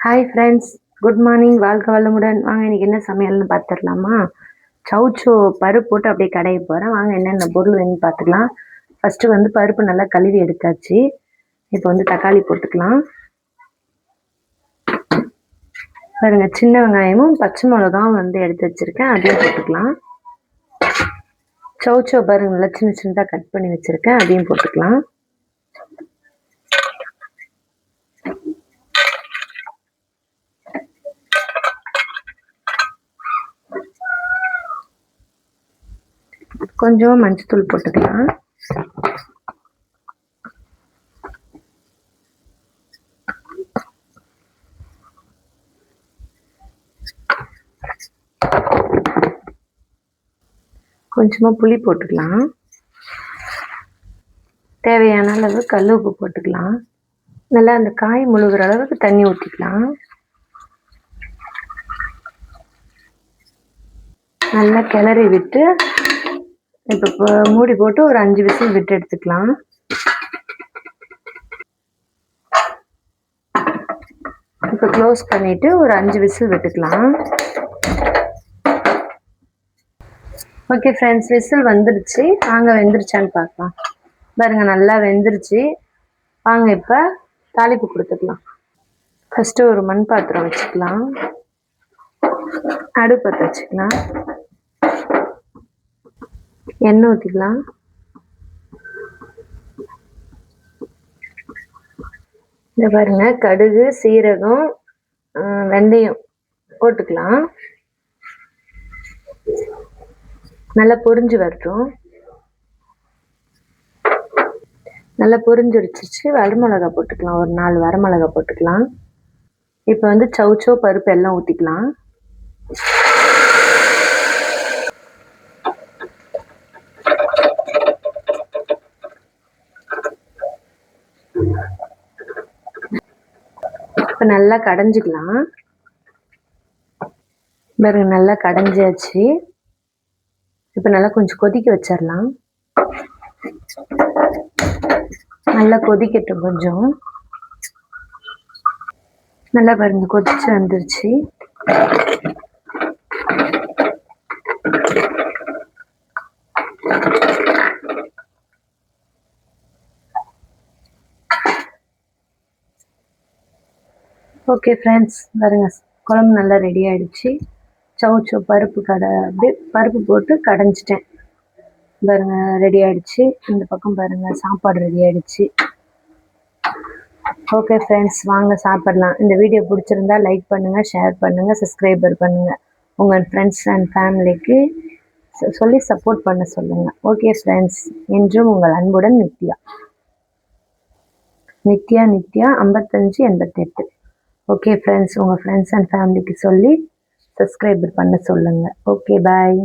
Hi friends, good morning. வாழ்க வளமுடன். வாங்க இன்னைக்கு என்ன சமையல்னு பார்த்துடலாமா? சௌச்சோ பருப்பு போட்டு அப்படியே கடைய போகிறேன். வாங்க என்னென்ன பொருள் வேணும்னு பார்த்துக்கலாம். ஃபஸ்ட்டு வந்து பருப்பு நல்லா கழுவி எடுத்தாச்சு. இப்போ வந்து தக்காளி போட்டுக்கலாம். பாருங்க, சின்ன வெங்காயமும் பச்சை மிளகாவும் வந்து எடுத்து வச்சுருக்கேன், அதையும் போட்டுக்கலாம். சௌச்சோ பாருங்க நல்லா சின்ன சின்னதாக கட் பண்ணி வச்சுருக்கேன், அதையும் போட்டுக்கலாம். கொஞ்சம் மஞ்சத்தூள் போட்டுக்கலாம். கொஞ்சமாக புளி போட்டுக்கலாம். தேவையான அளவு கல் உப்பு போட்டுக்கலாம். நல்லா அந்த காய் முழுகிற அளவுக்கு தண்ணி ஊற்றிக்கலாம். நல்லா கிளறி விட்டு இப்போ மூடி போட்டு ஒரு 5 விசில் விட்டு எடுத்துக்கலாம். இப்போ க்ளோஸ் பண்ணிட்டு ஒரு 5 விசில் விட்டுக்கலாம். ஓகே ஃப்ரெண்ட்ஸ், விசில் வந்துடுச்சு. வாங்க வெந்துருச்சான்னு பார்க்கலாம். பாருங்க நல்லா வெந்துருச்சு. வாங்க இப்போ தாளிப்பு கொடுத்துக்கலாம். ஃபஸ்ட்டு ஒரு மண் பாத்திரம் வச்சுக்கலாம். அடுப்பத்தை வச்சுக்கலாம். எண்ணெய் ஊற்றிக்கலாம். இந்த பாருங்க, கடுகு, சீரகம், வெந்தயம் போட்டுக்கலாம். நல்லா பொரிஞ்சு வரட்டும். நல்லா பொரிஞ்சிருச்சு. வரமிளகா போட்டுக்கலாம். ஒரு 4 வரமிளகா போட்டுக்கலாம். இப்போ வந்து சௌச்சோ பருப்பு எல்லாம் ஊற்றிக்கலாம். இப்போ நல்லா கடைஞ்சிக்கலாம். பாருங்க நல்லா கடைஞ்சாச்சு. இப்போ நல்லா கொஞ்சம் கொதிக்க வச்சிடலாம். நல்லா கொதிக்கட்டும். கொஞ்சம் நல்லா பாருங்க கொதிச்சு வந்துருச்சு. ஓகே ஃப்ரெண்ட்ஸ், பாருங்க குழம்பு நல்லா ரெடி ஆகிடுச்சு. சௌச்சோ பருப்பு அப்படியே பருப்பு போட்டு கடைஞ்சிட்டேன். பாருங்க ரெடி ஆகிடுச்சு. இந்த பக்கம் பாருங்கள் சாப்பாடு ரெடி ஆகிடுச்சு. ஓகே ஃப்ரெண்ட்ஸ், வாங்க சாப்பிடலாம். இந்த வீடியோ பிடிச்சிருந்தா லைக் பண்ணுங்கள், ஷேர் பண்ணுங்கள், சப்ஸ்கிரைபர் பண்ணுங்கள். உங்கள் ஃப்ரெண்ட்ஸ் அண்ட் ஃபேமிலிக்கு சொல்லி சப்போர்ட் பண்ண சொல்லுங்கள். ஓகே ஃப்ரெண்ட்ஸ், என்றும் உங்கள் அன்புடன் நித்யா. நித்யா 5588. ஓகே ஃப்ரெண்ட்ஸ், உங்கள் ஃப்ரெண்ட்ஸ் அண்ட் ஃபேமிலிக்கு சொல்லி சப்ஸ்கிரைபர் பண்ண சொல்லுங்கள். Okay bye.